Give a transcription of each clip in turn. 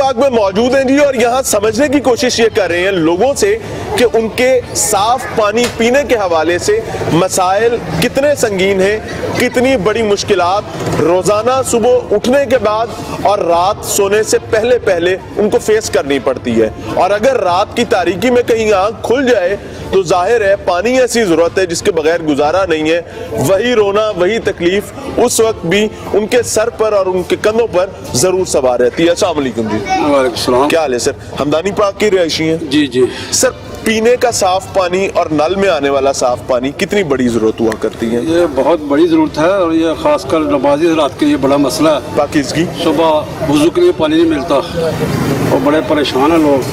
باغ میں موجود ہیں جی, اور یہاں سمجھنے کی کوشش یہ کر رہے ہیں لوگوں سے کہ ان کے صاف پانی پینے کے حوالے سے مسائل کتنے سنگین ہیں, کتنی بڑی مشکلات روزانہ صبح اٹھنے کے بعد اور رات سونے سے پہلے ان کو فیس کرنی پڑتی ہے. اور اگر رات کی تاریکی میں کہیں آنکھ کھل جائے تو ظاہر ہے پانی ایسی ضرورت ہے جس کے بغیر گزارا نہیں ہے. وہی رونا, وہی تکلیف اس وقت بھی ان کے سر پر اور ان کے کندھوں پر ضرور سوار رہتی ہے. السلام علیکم جی. وعلیکم السلام. کیا حال ہے سر؟ ہمدانی پاک کی رہائشی ہیں؟ جی جی سر, پینے کا صاف پانی اور نل میں آنے والا صاف پانی کتنی بڑی ضرورت ہوا کرتی ہے؟ یہ بہت بڑی ضرورت ہے, اور یہ خاص کر نمازی حضرات کے لیے بڑا مسئلہ ہے. پاکیزگی, صبح وضو کے لیے پانی نہیں ملتا اور بڑے پریشان ہیں لوگ.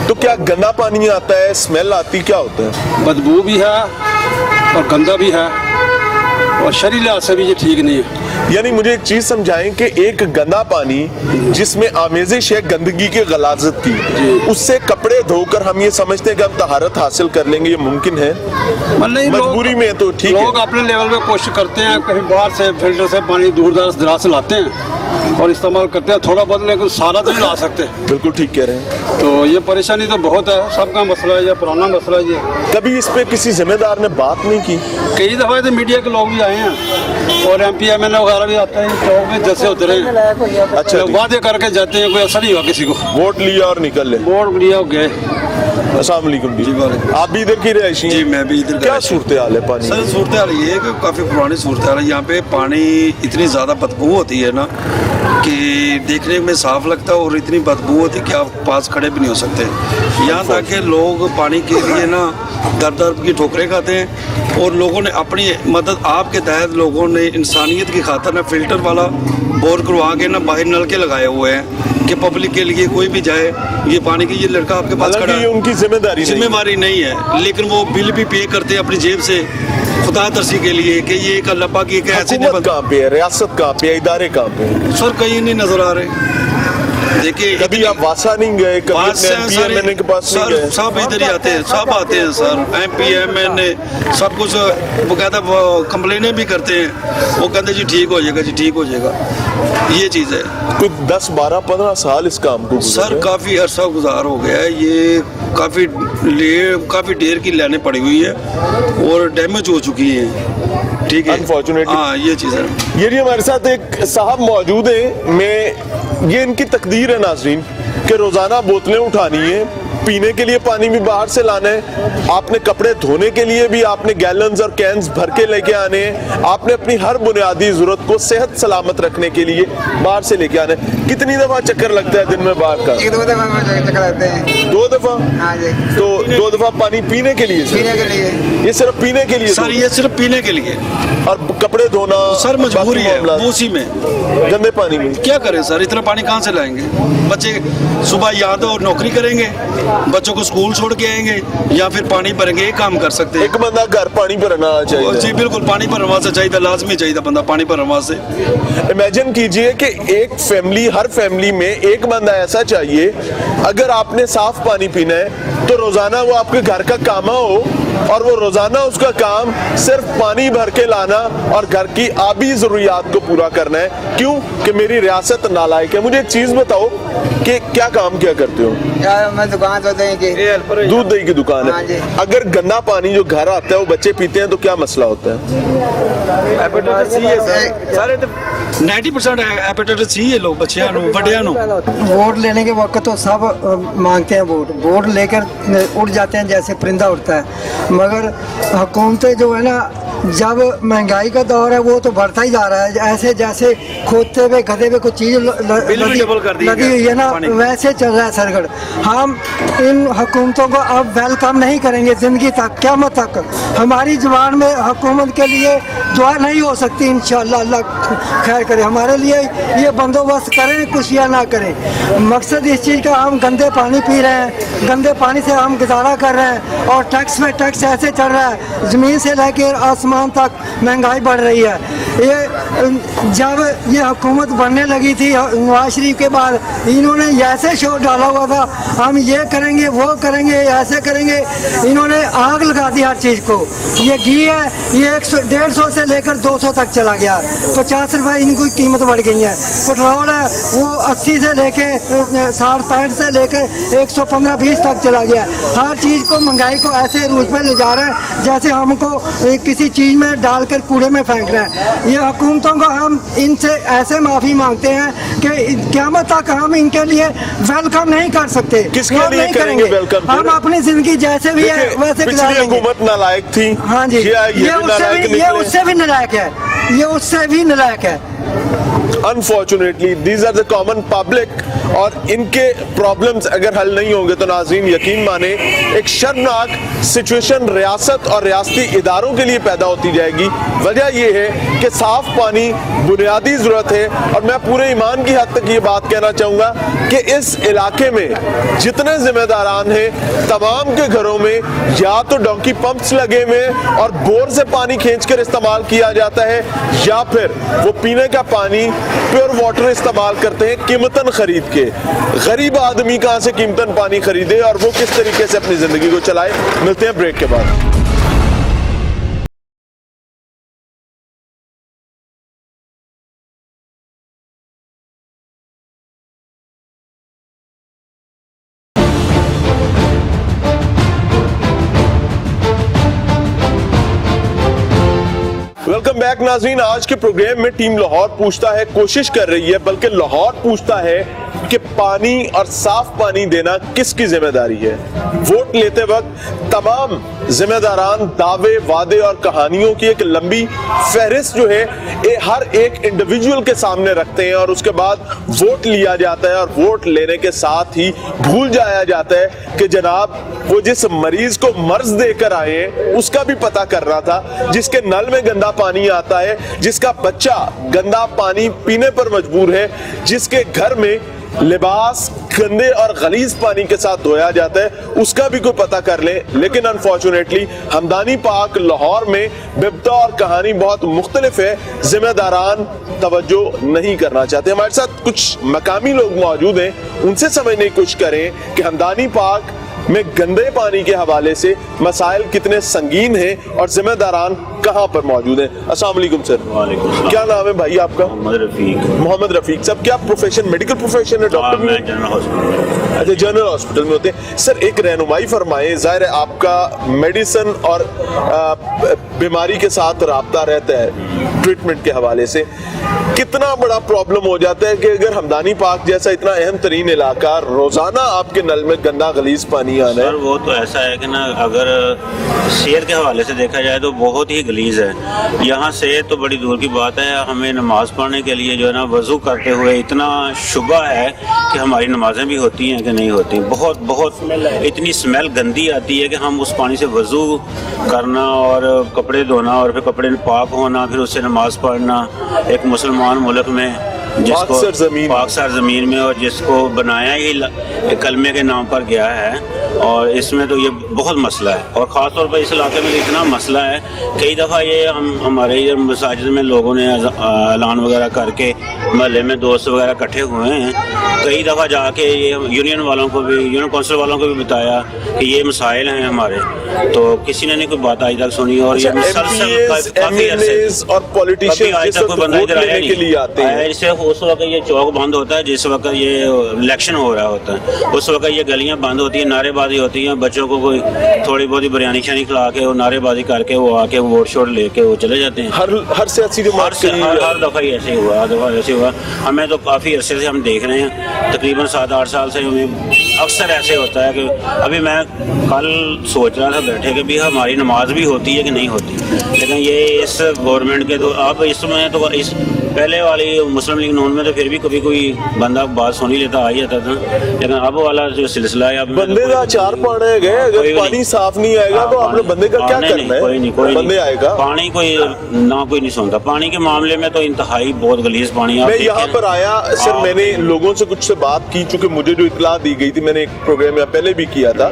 تو کیا گندا پانی آتا ہے, اسمیل آتی, کیا ہوتا ہے؟ بدبو بھی ہے اور گندا بھی ہے, اور شرعی لحاظ سے بھی یہ ٹھیک نہیں ہے. یعنی مجھے ایک چیز سمجھائیں کہ ایک گندا پانی جس میں آمیزش ہے گندگی کی, غلاظت کی, اس سے کپڑے دھو کر ہم یہ سمجھتے ہیں کہ ہم طہارت حاصل کر لیں گے, یہ ممکن ہے؟ مجبوری میں تو ٹھیک ہے, لوگ اپنے لیول پہ کوشش کرتے ہیں, کہیں باہر سے فلٹر سے پانی دور دراز سے لاتے ہیں اور استعمال کرتے ہیں تھوڑا بہت, لیکن سارا تو نہیں لا سکتے. بالکل ٹھیک کہہ رہے ہیں. تو یہ پریشانی تو بہت ہے, سب کا مسئلہ ہے, یہ پرانا مسئلہ ہے. یہ کبھی اس پہ کسی ذمہ دار نے بات نہیں کی؟ کئی دفعہ تو میڈیا کے لوگ بھی آئے ہیں اور M P M L A وغیرہ بھی آتے ہیں, چوک میں جیسے ہوتے رہے. اچھا, وعدے کر کے جاتے ہیں, کوئی اثر نہیں ہوا کسی کو. ووٹ لیا اور نکل لے. ووٹ لیا گئے. السلام علیکم جی. آپ بھی ادھر کی رہائشی ہیں؟ جی میں بھی ادھر. کیا صورتحال ہے پانی؟ سر صورتحال یہ ہے کہ کافی پرانی صورتحال ہے. یہاں پہ پانی اتنی زیادہ بدبو ہوتی ہے نا کہ دیکھنے میں صاف لگتا ہے, اور اتنی بدبو ہوتی ہے کہ آپ پاس کھڑے بھی نہیں ہو سکتے. یہاں تک کہ لوگ پانی کے لیے نا در کی ٹھوکریں کھاتے ہیں, اور لوگوں نے اپنی مدد آپ کے تحت لوگوں نے انسانیت کی خاطر نہ فلٹر والا بور کروا کے نہ باہر نل کے لگائے ہوئے ہیں کہ پبلک کے لیے کوئی بھی جائے یہ پانی کی, یہ لڑکا آپ کے پاس کھڑا ہے, ان کی ذمہ داری نہیں ہے, لیکن وہ بل بھی پے کرتے ہیں اپنی جیب سے خدا ترسی کے لیے کہ یہ ایک اللہ پاک کی ایسی. حکومت کہاں پہ ہے, ریاست کہاں پہ ہے, ادارے کہاں پہ ہیں؟ سر کہیں نہیں نظر آ رہے. دیکھیے کبھی آپ واسا نہیں گئے, کبھی ایم پی ایم این اے کے پاس نہیں گئے؟ سب ادھر ہی آتے ہیں, سب آتے ہیں سر, ایم پی ایم این اے سب کچھ. وہ کہتا ہے وہ کمپلینیں بھی کرتے ہیں, وہ کہتے ہیں جی ٹھیک ہو جائے گا, جی ٹھیک ہو جائے گا. یہ چیز ہے. کوئی 10 12 15 سال اس کام کو سر کافی عرصہ گزار ہو گیا ہے. یہ کافی دیر کی لائنیں پڑی ہوئی ہے اور ڈیمیج ہو چکی ہیں. ٹھیک ہے, انفارچونیٹلی. ہاں یہ چیز ہے. یہ ہمارے ساتھ ایک صاحب موجود ہیں, یہ ان کی تقدیر ہے ناظرین کہ روزانہ بوتلیں اٹھانی ہیں, پینے کے لیے پانی بھی باہر سے لانا ہے, آپ نے کپڑے دھونے کے لیے بھی آپ نے گیلنز اور کینز بھر کے لے کے آنے ہیں, آپ نے اپنی ہر بنیادی ضرورت کو صحت سلامت رکھنے کے لیے باہر سے لے کے آنا ہے. کتنی دفعہ چکر لگتا ہے دن میں باہر کا؟ 2 دفعہ چکر لگتے ہیں. 2 دفعہ؟ ہاں جی. تو 2 دفعہ پانی پینے کے لیے؟ پینے کے لیے. یہ صرف پینے کے لیے سر, یہ صرف پینے کے لیے. اور کپڑے دھونا سر مجبوری ہے, موسی میں گندے پانی میں کیا کریں سر, اتنا پانی کہاں سے لائیں گے؟ بچے صبح یا تو نوکری کریں گے, بچوں کو اسکول چھوڑ کے آئیں گے, یا پھر پانی بھریں گے. ایک کام کر سکتے ہیں, ایک بندہ گھر پانی بھرنا چاہیے. جی بالکل, پانی بھرنا سے چاہیے, لازمی چاہیے بندہ پانی بھرنا سے. امیجن کیجئے کہ ایک فیملی, ہر فیملی میں ایک بندہ ایسا چاہیے, اگر آپ نے صاف پانی پینا ہے تو روزانہ وہ آپ کے گھر کا کامہ ہو, اور وہ روزانہ اس کا کام صرف پانی بھر کے لانا اور گھر کی آبی ضروریات کو پورا کرنا ہے. کیوں کہ میری ریاست نالائق ہے. مجھے ایک چیز بتاؤ کہ کیا کام کیا کرتے ہو؟ میں دکان تو دیں کہ دودھ دہی کی دکان ہے. اگر گندا پانی جو گھر آتا ہے وہ بچے پیتے ہیں تو کیا مسئلہ ہوتا ہے؟ 90% ایپیٹائٹس سی ہے لوگ بچیاں نو بڑیاں نو. ووٹ لینے کے وقت تو سب مانگتے ہیں ووٹ لے کر اڑ جاتے ہیں جیسے پرندہ اڑتا ہے, مگر حکومتیں جو ہے نا, جب مہنگائی کا دور ہے وہ تو بڑھتا ہی جا رہا ہے. ایسے جیسے کھودتے ہوئے گدھے پہ کچھ چیز لگی ہوئی ہے نا, ویسے چل رہا ہے سرگڑ. ہم ان حکومتوں کو اب ویلکم نہیں کریں گے زندگی تک, قیامت تک. ہماری زبان میں حکومت کے لیے دعا نہیں ہو سکتی. انشاءاللہ اللہ خیر کرے. ہمارے لیے یہ بندوبست کریں, کچھ یا نہ کریں. مقصد اس چیز کا, ہم گندے پانی پی رہے ہیں, گندے پانی سے ہم گزارا کر رہے ہیں, اور ٹیکس میں ٹیکس ایسے چڑھ رہا ہے, زمین سے لے کے آسمان आसमान तक महंगाई बढ़ रही है। ये जब ये हुकूमत बनने लगी थी नवाज शरीफ के बाद, इन्होंने ऐसे शोर डाला हुआ था, हम ये करेंगे वो करेंगे ऐसे करेंगे, इन्होंने आग लगा दी हर चीज़ को। ये घी है ये 150 से लेकर 200 तक चला गया, 50 रुपए इनकी कीमत बढ़ गई है। पेट्रोल है वो 80 से लेके 60-65 से लेके 115-20 तक चला गया। हर चीज़ को महंगाई को ऐसे रूज पे ले जा रहा है जैसे हमको किसी चीज़ में डालकर कूड़े में फेंक रहे हैं। ये हुकूमतों को हम इनसे ऐसे माफ़ी मांगते हैं कि क़यामत तक हम इनके लिए वेलकम नहीं कर सकते। किसके हम लिए नहीं करेंगे वेलकम? हम अपनी ज़िंदगी जैसे भी है वैसे पिछली गुजारेंगे। हुकूमत नालायक थी। हाँ जी, ये उससे भी नालायक है, ये उससे भी नालायक है। Unfortunately these are the common public, और इनके प्रॉब्लम्स अगर हल नहीं होंगे तो नाज़रीन यकीन माने एक शर्मनाक सिचुएशन रियासत और रियासती इदारों के लिए पैदा होती जाएगी। वजह यह है कि साफ पानी बुनियादी ज़रूरत है, और मैं पूरे ईमान की हद तक ये बात कहना चाहूँगा कि इस इलाके में जितने जिम्मेदारान हैं तमाम के घरों में या तो डोंकी पंप्स लगे हुए और बोर से पानी खींचकर इस्तेमाल किया जाता है, या फिर वो पीने का पानी प्योर वाटर इस्तेमाल करते हैं कीमतन खरीद के। गरीब आदमी कहां से कीमतन पानी खरीदे और वो किस तरीके से अपनी जिंदगी को चलाए। मिलते हैं ब्रेक के बाद। वेलकम बैक नाज़रीन। आज के प्रोग्राम में टीम लाहौर पूछता है, कोशिश कर रही है, बल्कि लाहौर पूछता है कि पानी और साफ पानी देना किसकी जिम्मेदारी है। वोट लेते वक्त तमाम जिम्मेदारान दावे वादे और कहानियों की एक लंबी फहरिस्त जो है हर एक इंडिविजुअल के सामने रखते हैं, और उसके बाद वोट लिया जाता है, और वोट लेने के साथ ही भूल जाया जाता है कि जनाब वो जिस मरीज को मर्ज देकर आए हैं उसका भी पता कर रहा था, जिसके नल में गंदा पानी आता है, जिसका बच्चा गंदा पानी पीने पर मजबूर है, जिसके घर में लिबास गंदे और गलीज पानी के साथ धोया जाता है, उसका भी कोई पता कर ले। लेकिन अनफॉर्चुनेटली हमदानी पाक लाहौर में बिब्ता और कहानी बहुत मुख्तलिफ है। जिम्मेदारान तवज्जो नहीं करना चाहते। हमारे साथ कुछ मकामी लोग मौजूद हैं, उनसे समझने की कोशिश करें कि हमदानी पाक में गंदे पानी के हवाले से मसाइल कितने संगीन हैं और जिम्मेदारान कहां पर मौजूद हैं। अस्सलाम वालेकुम सर। वालेकुम। क्या नाम है भाई आपका? मोहम्मद रफीक साहब। क्या प्रोफेशन, मेडिकल प्रोफेशन है? डॉक्टर में? General hospital. अच्छा, जनरल हॉस्पिटल में होते हैं। सर एक रहनुमाई फरमाएं, जाहिर है आपका मेडिसिन और बीमारी के साथ राब्ता रहता है ट्रीटमेंट के हवाले से, कितना बड़ा प्रॉब्लम हो जाता है कि अगर हमदानी पाक जैसा इतना अहम तरीन इलाका रोजाना आपके नल में गंदा गलीज पानी आना है? सर वो तो ऐसा है कि ना, अगर सेहत के हवाले से देखा जाए तो बहुत ही गलीज है। यहाँ सेहत तो बड़ी दूर की बात है, हमें नमाज पढ़ने के लिए जो है ना वज़ू करते हुए इतना शुबा है कि हमारी नमाजें भी होती हैं कि नहीं होती। बहुत बहुत इतनी स्मेल गंदी आती है कि हम उस पानी से वज़ू करना और कपड़े धोना और फिर कपड़े पाक होना, फिर उससे नमाज पढ़ना एक मुसलमान मुल्क में जिसको पाक सरज़मीन में, और जिसको बनाया ही कलमे के नाम पर गया है, और इसमें तो ये बहुत मसला है। और ख़ास तौर पर इस इलाके में इतना मसला है, कई दफ़ा ये हमारे इधर मसाजिद में लोगों ने ऐलान वगैरह करके महल्ले में दोस्त वगैरह इकट्ठे हुए हैं, कई दफ़ा जाके ये यूनियन वालों को भी, यूनियन कौंसिल वालों को भी बताया कि ये मसाइल हैं हमारे, तो किसी ने नहीं कोई बात आज तक सुनी। और ये काफ़ी अरसे और पॉलिटिशियंस आज तक कोई बंदा इधर आया नहीं। सिर्फ उस वक्त ये चौक बंद होता है जिस वक्त ये इलेक्शन हो रहा होता है, उस वक्त ये गलियां बंद होती है, नारेबाजी होती है, बच्चों को कोई थोड़ी बहुत बिरयानी शानी खिला के वो नारेबाजी करके वो आके वोट शोट लेके वो चले जाते हैं। हर सियासी हर दफ़ा ही ऐसे ही हुआ, हर दफ़ा ऐसे हुआ। हमें तो काफ़ी अरसे से हम देख रहे हैं, तकरीबन 7-8 साल से हमें अक्सर ऐसे होता है कि अभी मैं कल सोच रहा था बैठे कि भी हमारी नमाज भी होती है कि नहीं होती, लेकिन ये इस गवर्नमेंट के तो अब इसमें तो इस पहले वाली मुस्लिम लीग नून में तो फिर भी कभी कोई बंदा बात सुन ही लेता, आ ही जाता था, लेकिन अब वाला जो सिलसिला है, अब बंदे का चार पाने गए, अगर कोई भी पानी नहीं। साफ नहीं आएगा तो आपने बंदे का क्या करना है? कोई नहीं बंदे आएगा, पानी कोई नहीं सुनता। पानी के मामले में तो इंतहाई बहुत गलीज पानी। मैं यहाँ पर आया सर, मैंने लोगों से कुछ से बात की, चूंकि मुझे जो इतला दी गई थी, मैंने एक प्रोग्राम यहाँ पहले भी किया था,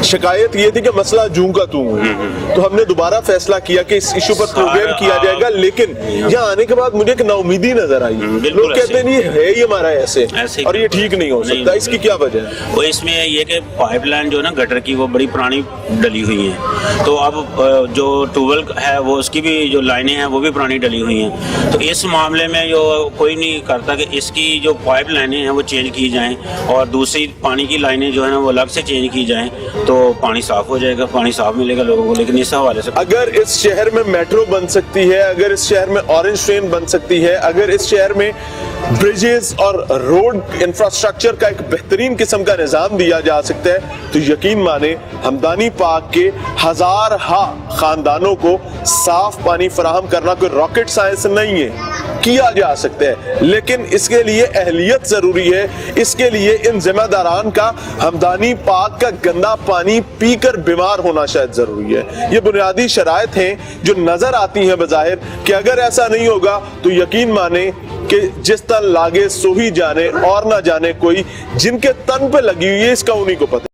शिकायत ये थी कि मसला जूं का तू है। तो हमने दोबारा फैसला किया कि इस इशू पर प्रोग्राम किया जाएगा, लेकिन यहाँ आने के बाद मुझे एक नाउमीदी नजर आई। लोग कहते हैं नहीं है ये हमारा ऐसे, और ये ठीक नहीं हो सकता। इसकी क्या वजह है? वो इसमें ये कि पाइपलाइन जो है ना गटर की, वो बड़ी पुरानी डली हुई है, तो अब जो ट्यूबवेल है वो उसकी भी जो लाइनें हैं वो भी पुरानी डली हुई हैं। तो इस मामले में जो कोई नहीं करता कि इसकी जो पाइप लाइनें हैं वो चेंज की जाएं और दूसरी पानी की लाइनें जो है ना वो अलग से चेंज की जाएं, तो पानी साफ हो जाएगा, पानी साफ मिलेगा लोगों को। लेकिन इस हवाले से अगर इस शहर में मेट्रो बन सकती है, अगर इस शहर में ऑरेंज ट्रेन बन सकती है, अगर इस शहर में ब्रिजेस और रोड इंफ्रास्ट्रक्चर का एक बेहतरीन किस्म का निजाम दिया जा सकता है, तो यकीन माने हमदानी पाक के हजार खानदानों को साफ पानी फराहम करना कोई रॉकेट साइंस नहीं है, किया जा सकता है। लेकिन इसके लिए अहलियत जरूरी है, इसके लिए इन जिम्मेदारान का हमदानी पाक का गंदा पानी पीकर बीमार होना शायद जरूरी है। ये बुनियादी शराइत हैं जो नजर आती हैं बज़ाहिर, कि अगर ऐसा नहीं होगा तो यकीन माने कि जिस तन लागे सो ही जाने, और ना जाने कोई जिनके तन पे लगी हुई है इसका उन्हीं को पता।